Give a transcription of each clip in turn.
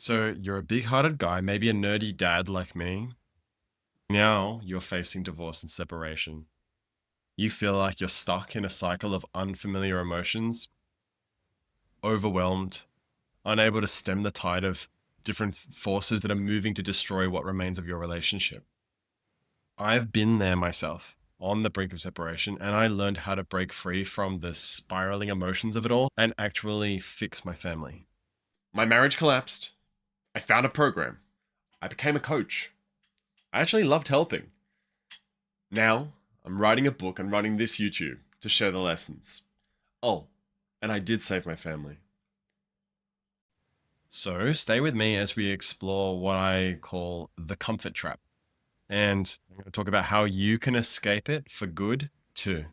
So you're a big-hearted guy, maybe a nerdy dad like me. Now you're facing divorce and separation. You feel like you're stuck in a cycle of unfamiliar emotions, overwhelmed, unable to stem the tide of different forces that are moving to destroy what remains of your relationship. I've been there myself on the brink of separation, and I learned how to break free from the spiraling emotions of it all and actually fix my family. My marriage collapsed. I found a program. I became a coach. I actually loved helping. Now, I'm writing a book and running this YouTube to share the lessons. Oh, and I did save my family. So, stay with me as we explore what I call the comfort trap. And I'm going to talk about how you can escape it for good too.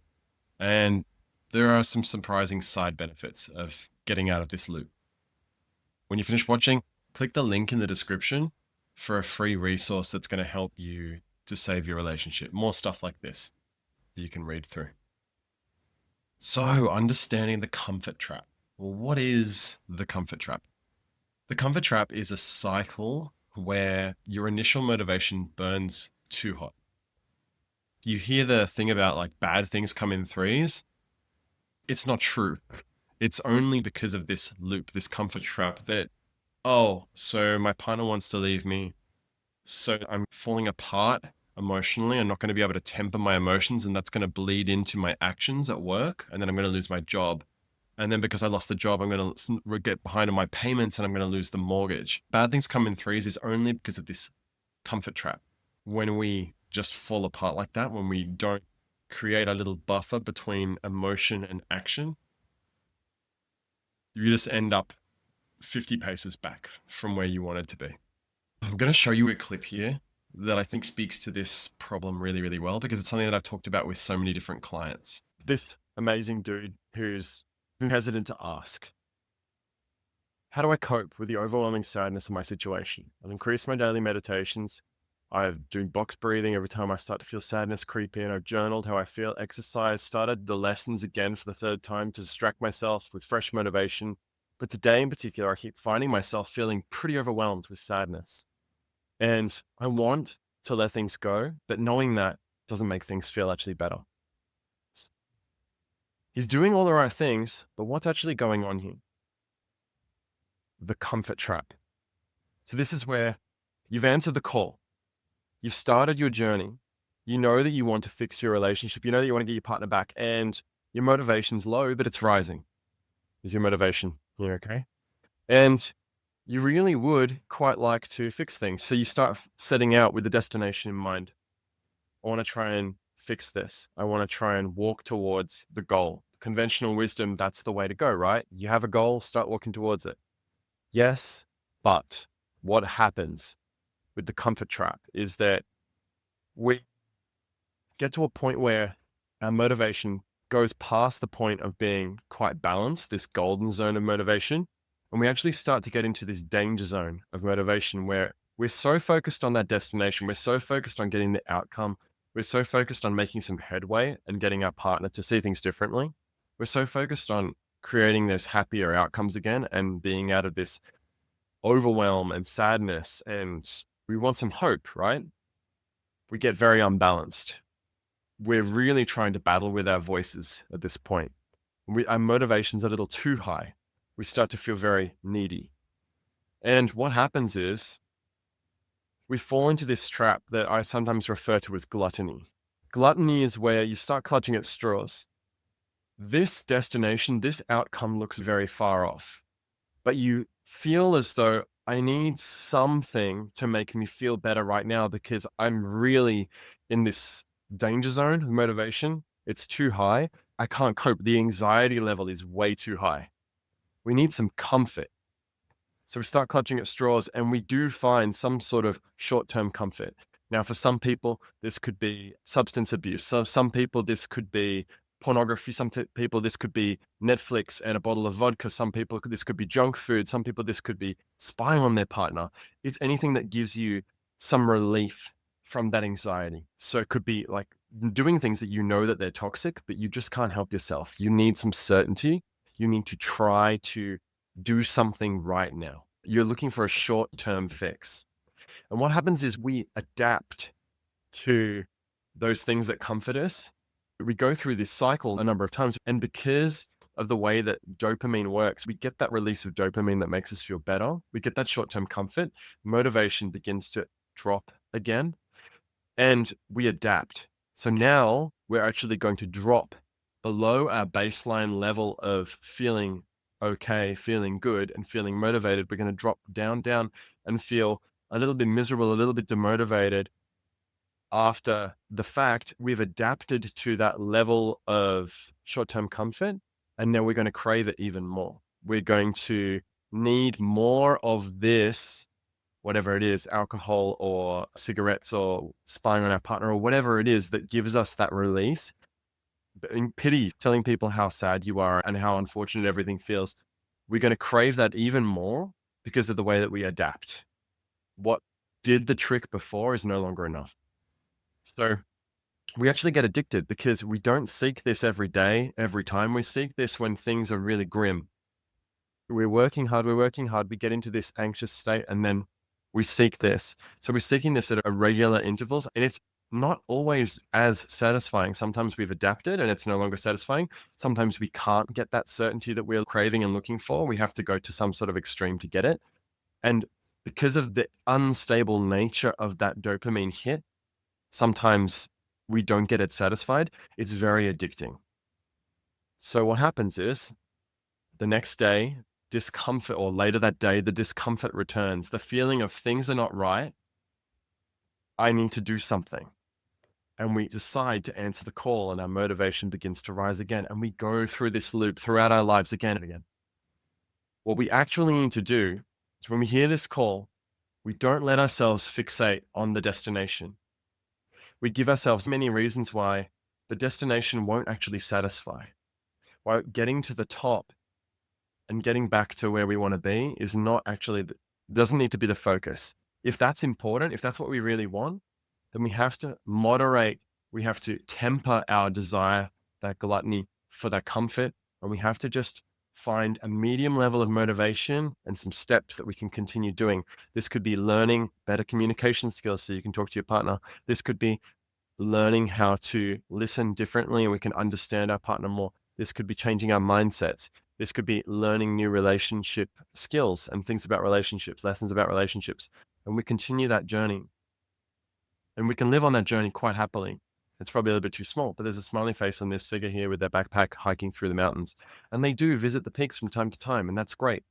And there are some surprising side benefits of getting out of this loop. When you finish watching, click the link in the description for a free resource that's going to help you to save your relationship. More stuff like this that you can read through. So, understanding the comfort trap. Well, what is the comfort trap? The comfort trap is a cycle where your initial motivation burns too hot. You hear the thing about like bad things come in threes. It's not true. It's only because of this loop, this comfort trap that, oh, so my partner wants to leave me. So I'm falling apart emotionally. I'm not going to be able to temper my emotions, and that's going to bleed into my actions at work. And then I'm going to lose my job. And then because I lost the job, I'm going to get behind on my payments and I'm going to lose the mortgage. Bad things come in threes is only because of this comfort trap. When we just fall apart like that, when we don't create a little buffer between emotion and action, you just end up 50 paces back from where you wanted to be. I'm going to show you a clip here that I think speaks to this problem really, really well because it's something that I've talked about with so many different clients. This amazing dude who's hesitant to ask, how do I cope with the overwhelming sadness of my situation? I've increased my daily meditations. I've doing box breathing every time I start to feel sadness creep in. I've journaled how I feel, exercise, started the lessons again for the third time to distract myself with fresh motivation. But today in particular, I keep finding myself feeling pretty overwhelmed with sadness. And I want to let things go, but knowing that doesn't make things feel actually better. He's doing all the right things, but what's actually going on here? The comfort trap. So this is where you've answered the call. You've started your journey. You know that you want to fix your relationship. You know that you want to get your partner back, and your motivation's low, but it's rising. Is your motivation here okay? And you really would quite like to fix things. So you start setting out with the destination in mind. I want to try and fix this. I want to try and walk towards the goal. Conventional wisdom, that's the way to go, right? You have a goal, start walking towards it. Yes, but what happens with the comfort trap is that we get to a point where our motivation goes past the point of being quite balanced, this golden zone of motivation, and we actually start to get into this danger zone of motivation where we're so focused on that destination, we're so focused on getting the outcome, we're so focused on making some headway and getting our partner to see things differently. We're so focused on creating those happier outcomes again and being out of this overwhelm and sadness, and we want some hope, right? We get very unbalanced. We're really trying to battle with our voices at this point. Our motivation's a little too high. We start to feel very needy. And what happens is we fall into this trap that I sometimes refer to as gluttony. Gluttony is where you start clutching at straws. This destination, this outcome looks very far off, but you feel as though I need something to make me feel better right now because I'm really in this danger zone of motivation. It's too high. I can't cope. The anxiety level is way too high. We need some comfort. So we start clutching at straws and we do find some sort of short term comfort. Now, for some people, this could be substance abuse. So, some people, this could be pornography. Some people, this could be Netflix and a bottle of vodka. Some people, this could be junk food. Some people, this could be spying on their partner. It's anything that gives you some relief from that anxiety. So, it could be like doing things that you know that they're toxic, but you just can't help yourself. You need some certainty. You need to try to do something right now. You're looking for a short-term fix. And what happens is we adapt to those things that comfort us. We go through this cycle a number of times. And because of the way that dopamine works, we get that release of dopamine that makes us feel better. We get that short-term comfort. Motivation begins to drop again, and we adapt. So now we're actually going to drop below our baseline level of feeling okay, feeling good, and feeling motivated. We're going to drop down, and feel a little bit miserable, a little bit demotivated. After the fact, we've adapted to that level of short-term comfort, and now we're going to crave it even more. We're going to need more of this, whatever it is, alcohol or cigarettes or spying on our partner or whatever it is that gives us that release. In pity, telling people how sad you are and how unfortunate everything feels. We're going to crave that even more because of the way that we adapt. What did the trick before is no longer enough. So we actually get addicted because we don't seek this every day, every time. We seek this when things are really grim. We're working hard, we get into this anxious state, and then we seek this. So we're seeking this at irregular intervals, and it's not always as satisfying. Sometimes we've adapted and it's no longer satisfying. Sometimes we can't get that certainty that we're craving and looking for. We have to go to some sort of extreme to get it. And because of the unstable nature of that dopamine hit, sometimes we don't get it satisfied. It's very addicting. So what happens is the next day, discomfort, or later that day, the discomfort returns. The feeling of things are not right. I need to do something. And we decide to answer the call, and our motivation begins to rise again. And we go through this loop throughout our lives again and again. What we actually need to do is when we hear this call, we don't let ourselves fixate on the destination. We give ourselves many reasons why the destination won't actually satisfy. Why getting to the top and getting back to where we want to be is not actually, doesn't need to be the focus. If that's important, if that's what we really want, then we have to moderate, we have to temper our desire, that gluttony for that comfort, and we have to just find a medium level of motivation and some steps that we can continue doing. This could be learning better communication skills so you can talk to your partner. This could be learning how to listen differently and we can understand our partner more. This could be changing our mindsets. This could be learning new relationship skills and things about relationships, lessons about relationships. And we continue that journey. And we can live on that journey quite happily. It's probably a little bit too small, but there's a smiley face on this figure here with their backpack hiking through the mountains. And they do visit the peaks from time to time, and that's great.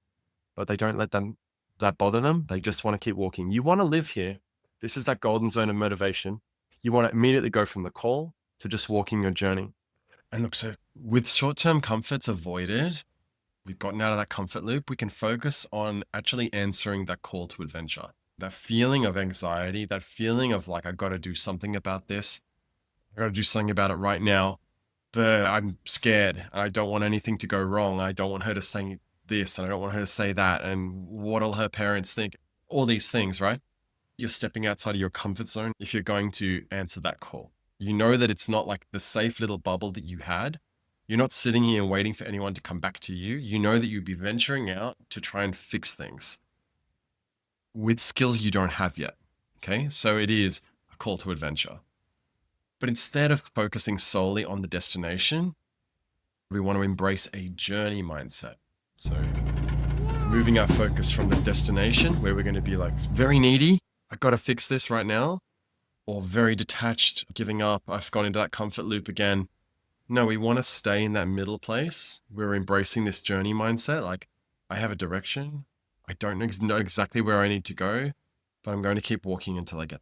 But they don't let that bother them. They just want to keep walking. You want to live here. This is that golden zone of motivation. You want to immediately go from the call to just walking your journey. And look, so with short-term comforts avoided, we've gotten out of that comfort loop, we can focus on actually answering that call to adventure. That feeling of anxiety, that feeling of like, I've got to do something about this. I got to do something about it right now, but I'm scared and I don't want anything to go wrong. I don't want her to say this and I don't want her to say that. And what'll her parents think? All these things, right? You're stepping outside of your comfort zone if you're going to answer that call. You know that it's not like the safe little bubble that you had. You're not sitting here waiting for anyone to come back to you. You know that you'd be venturing out to try and fix things with skills you don't have yet. Okay, so it is a call to adventure. But instead of focusing solely on the destination, we want to embrace a journey mindset. So moving our focus from the destination, where we're going to be like very needy, I got to fix this right now, or very detached, giving up, I've gone into that comfort loop again. No, we want to stay in that middle place. We're embracing this journey mindset. Like, I have a direction. I don't know exactly where I need to go, but I'm going to keep walking until I get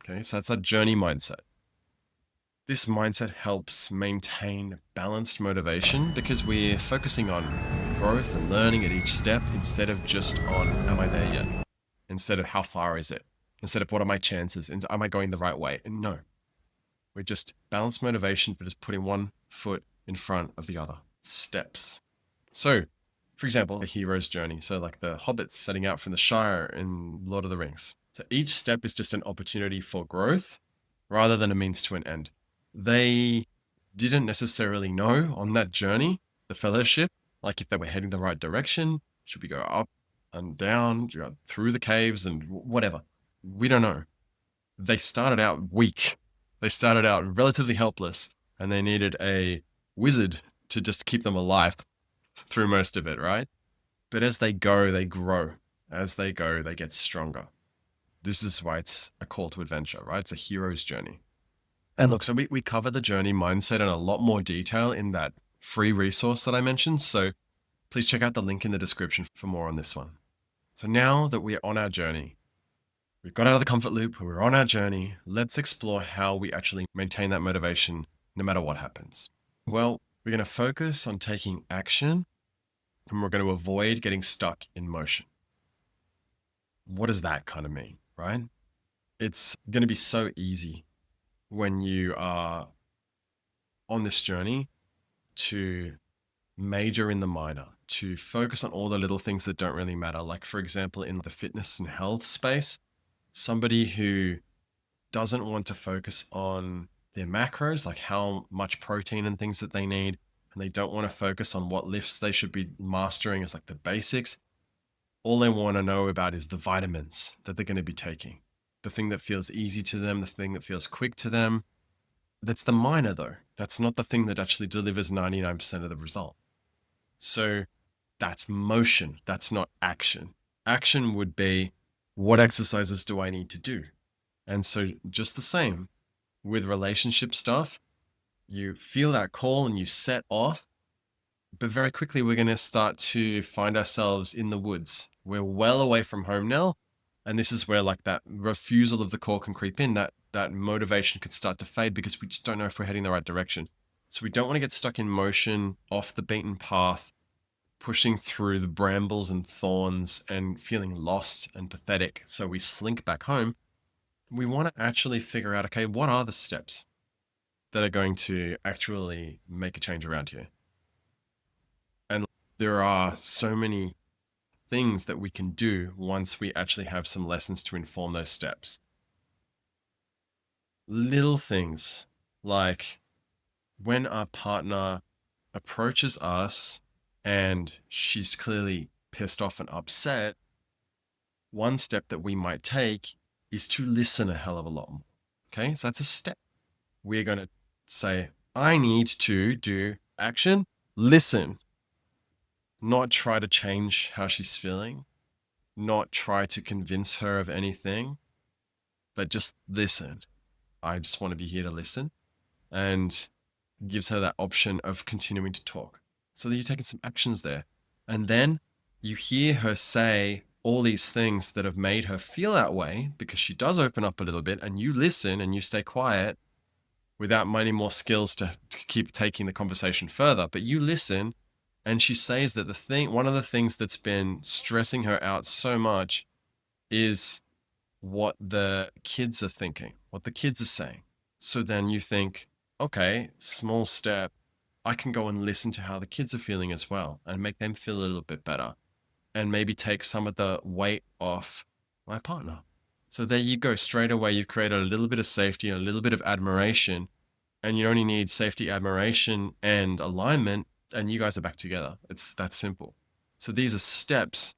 there. Okay, so that's that journey mindset. This mindset helps maintain balanced motivation because we're focusing on growth and learning at each step instead of just on, am I there yet? Instead of how far is it? Instead of what are my chances? And am I going the right way? And no, we're just balanced motivation for just putting one foot in front of the other. Steps. So, for example, the hero's journey. So like the hobbits setting out from the Shire in Lord of the Rings. So each step is just an opportunity for growth rather than a means to an end. They didn't necessarily know on that journey, the fellowship, like if they were heading the right direction, should we go up? and down, through the caves and whatever. We don't know. They started out weak. They started out relatively helpless, and they needed a wizard to just keep them alive through most of it, right? But as they go, they grow. As they go, they get stronger. This is why it's a call to adventure, right? It's a hero's journey. And look, so we cover the journey mindset in a lot more detail in that free resource that I mentioned. So please check out the link in the description for more on this one. So now that we're on our journey, we've got out of the comfort loop, we're on our journey, let's explore how we actually maintain that motivation no matter what happens. Well, we're going to focus on taking action, and we're going to avoid getting stuck in motion. What does that kind of mean, right? It's going to be so easy when you are on this journey to major in the minor, to focus on all the little things that don't really matter. Like, for example, in the fitness and health space, somebody who doesn't want to focus on their macros, like how much protein and things that they need, and they don't want to focus on what lifts they should be mastering as like the basics. All they want to know about is the vitamins that they're going to be taking, the thing that feels easy to them, the thing that feels quick to them. That's the minor though. That's not the thing that actually delivers 99% of the result. So that's motion. That's not action. Action would be, what exercises do I need to do? And so just the same with relationship stuff, you feel that call and you set off, but very quickly we're going to start to find ourselves in the woods. We're well away from home now. And this is where like that refusal of the call can creep in, that motivation could start to fade because we just don't know if we're heading the right direction. So we don't want to get stuck in motion off the beaten path, pushing through the brambles and thorns and feeling lost and pathetic. So we slink back home. We want to actually figure out, okay, what are the steps that are going to actually make a change around here? And there are so many things that we can do once we actually have some lessons to inform those steps. Little things like when our partner approaches us and she's clearly pissed off and upset, one step that we might take is to listen a hell of a lot more. Okay, so that's a step. We're going to say, I need to do action, listen, not try to change how she's feeling, not try to convince her of anything, but just listen. I just want to be here to listen, and gives her that option of continuing to talk. So that you're taking some actions there. And then you hear her say all these things that have made her feel that way, because she does open up a little bit, and you listen and you stay quiet without many more skills to keep taking the conversation further. But you listen, and she says that one of the things that's been stressing her out so much is what the kids are thinking, what the kids are saying. So then you think, okay, small step, I can go and listen to how the kids are feeling as well and make them feel a little bit better, and maybe take some of the weight off my partner. So there you go. Straight away, you've created a little bit of safety and a little bit of admiration, and you only need safety, admiration, and alignment, and you guys are back together. It's that simple. So these are steps.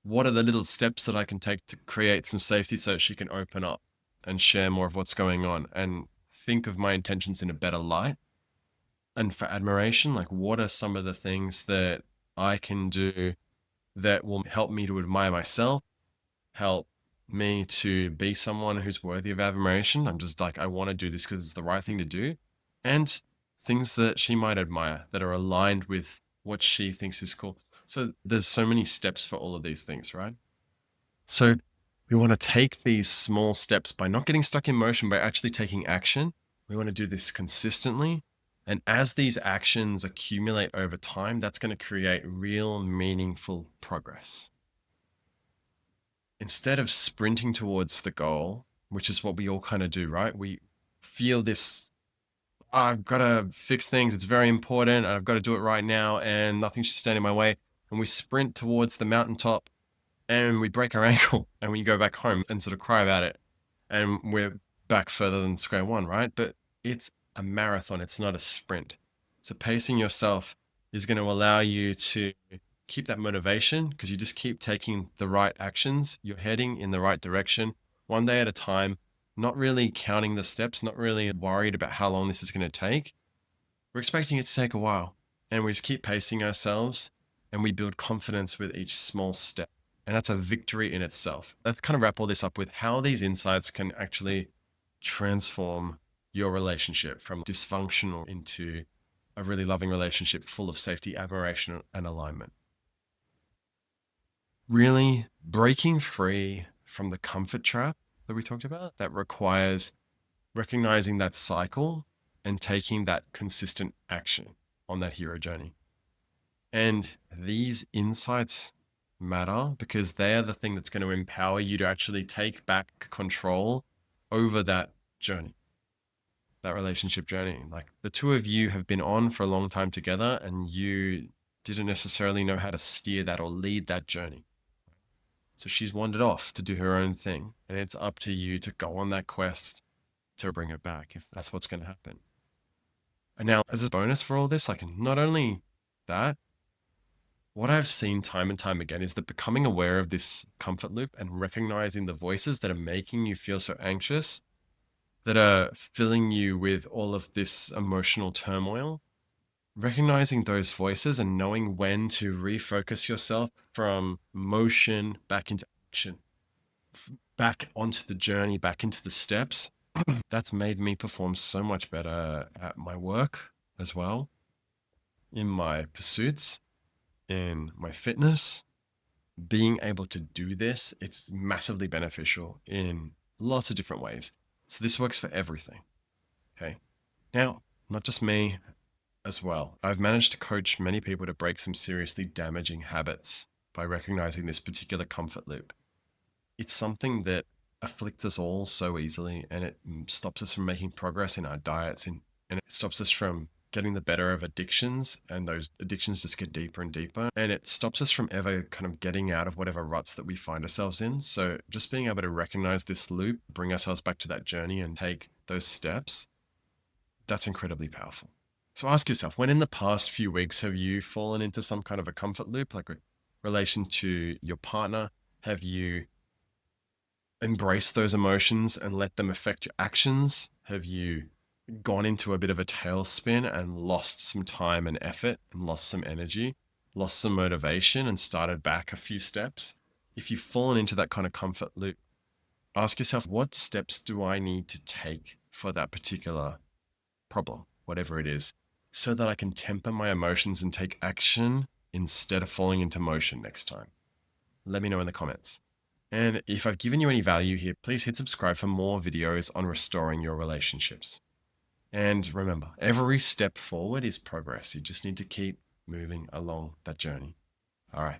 What are the little steps that I can take to create some safety so she can open up and share more of what's going on and think of my intentions in a better light? And for admiration, like, what are some of the things that I can do that will help me to admire myself, help me to be someone who's worthy of admiration? I'm just like, I want to do this because it's the right thing to do. And things that she might admire that are aligned with what she thinks is cool. So there's so many steps for all of these things, right? So we want to take these small steps by not getting stuck in motion, by actually taking action. We want to do this consistently. And as these actions accumulate over time, that's going to create real meaningful progress. Instead of sprinting towards the goal, which is what we all kind of do, right? We feel this, I've got to fix things. It's very important. I've got to do it right now, and nothing should stand in my way. And we sprint towards the mountaintop, and we break our ankle, and we go back home and sort of cry about it. And we're back further than square one, right? But it's a marathon. It's not a sprint. So pacing yourself is going to allow you to keep that motivation because you just keep taking the right actions. You're heading in the right direction, one day at a time, not really counting the steps, not really worried about how long this is going to take. We're expecting it to take a while, and we just keep pacing ourselves, and we build confidence with each small step. And that's a victory in itself. Let's kind of wrap all this up with how these insights can actually transform your relationship from dysfunctional into a really loving relationship full of safety, admiration, and alignment. Really breaking free from the comfort trap that we talked about, that requires recognizing that cycle and taking that consistent action on that hero journey. And these insights matter because they are the thing that's going to empower you to actually take back control over that journey, that relationship journey. Like the two of you have been on for a long time together and you didn't necessarily know how to steer that or lead that journey. So she's wandered off to do her own thing, and it's up to you to go on that quest to bring it back if that's what's going to happen. And now, as a bonus for all this, like not only that, what I've seen time and time again is that becoming aware of this comfort loop and recognizing the voices that are making you feel so anxious, that are filling you with all of this emotional turmoil, recognizing those voices and knowing when to refocus yourself from motion back into action, back onto the journey, back into the steps. That's made me perform so much better at my work as well, in my pursuits, in my fitness. Being able to do this, it's massively beneficial in lots of different ways. So this works for everything. Okay. Now, not just me as well. I've managed to coach many people to break some seriously damaging habits by recognizing this particular comfort loop. It's something that afflicts us all so easily, and it stops us from making progress in our diets, and it stops us from getting the better of addictions, and those addictions just get deeper and deeper, and it stops us from ever kind of getting out of whatever ruts that we find ourselves in. So just being able to recognize this loop, bring ourselves back to that journey and take those steps, that's incredibly powerful. So ask yourself, when in the past few weeks have you fallen into some kind of a comfort loop, like a relation to your partner? Have you embraced those emotions and let them affect your actions? Have you gone into a bit of a tailspin and lost some time and effort and lost some energy, lost some motivation and started back a few steps? If you've fallen into that kind of comfort loop, ask yourself, what steps do I need to take for that particular problem, whatever it is, so that I can temper my emotions and take action instead of falling into motion next time? Let me know in the comments. And if I've given you any value here, please hit subscribe for more videos on restoring your relationships. And remember, every step forward is progress. You just need to keep moving along that journey. All right.